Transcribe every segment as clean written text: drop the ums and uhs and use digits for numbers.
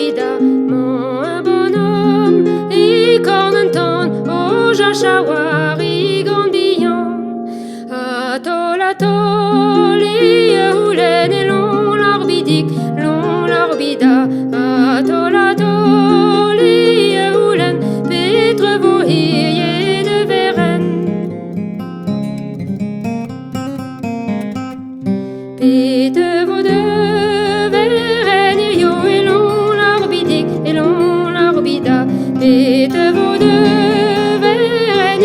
l'orbida, mon bonhomme, et cornenton, au jachawari, gambillon, atol, atol, et houlen, et long l'orbidique, long l'orbida, atol, atol, et houlen, pétre vohir de Vérenne. Pétre vos de Vérenne, et long l'orbidique, et long l'orbida, pétre vos de Vérenne,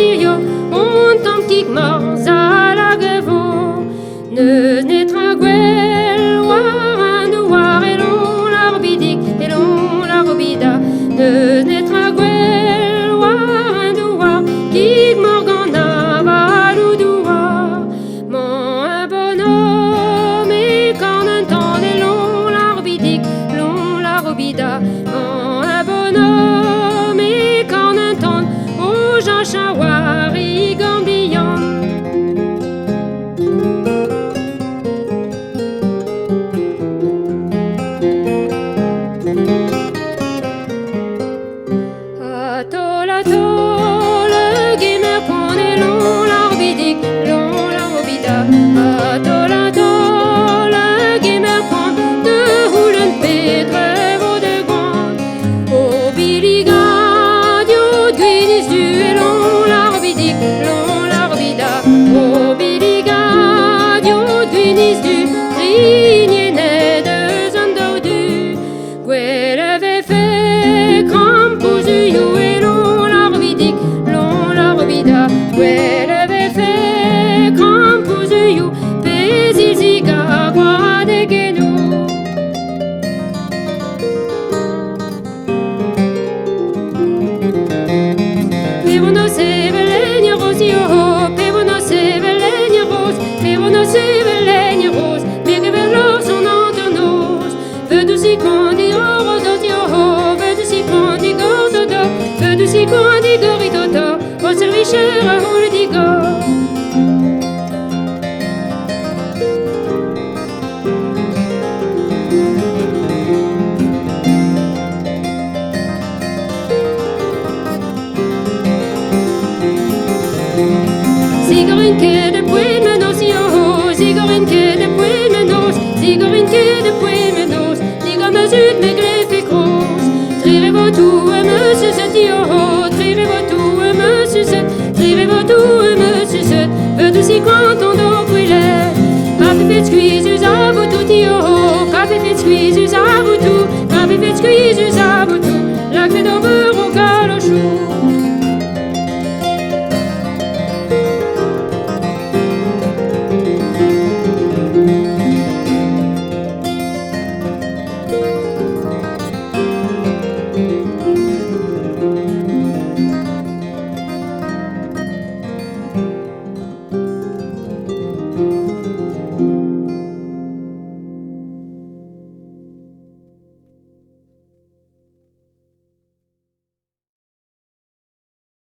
on tombe tic morts à la guevo, ne naîtra guel, war de war, et long l'orbidique, et long l'orbida, ne naîtra guel, war de war, qui morgana valou douar, mon bonhomme, et cornenton, et long l'orbidique, long l'orbida, mon bonhomme, et cornenton, au jachawari, gambillon. Atol, atol, guimer pon, et long l'orbidique, long l'orbida, atol, atol, guimer pon, de houlen pétre vos de grande, au biligadio guinis du, et long l'orbidique, long l'orbida, au biligadio guinis du, trigné de zondo du, gueleve fait cramposu you, et long l'orbidique, long l'orbida, gueleve fait cramposu you, pésil ziga gua de genou. Pevono se velegne rose, yo, pevono se velegne rose, pevono se velegne rose, mais que vers son enternos, veux du si qu'on dit rose, yo, veux du si qu'on dit gordodo, veux du si qu'on dit goritoto, au servicheur ou le digo. Sigorine que de puy menos, yo, sigorine que de puy menos, sigorine que de puy menos, diga mesut me greffe cross, trirez-vous tout, monsieur cet, yo, trirez-vous tout, monsieur cet, trirez-vous tout, monsieur cet, veux aussi quand on dort brûler, pas fait squeeze, à vous tout, yo, pas fait squeeze, à vous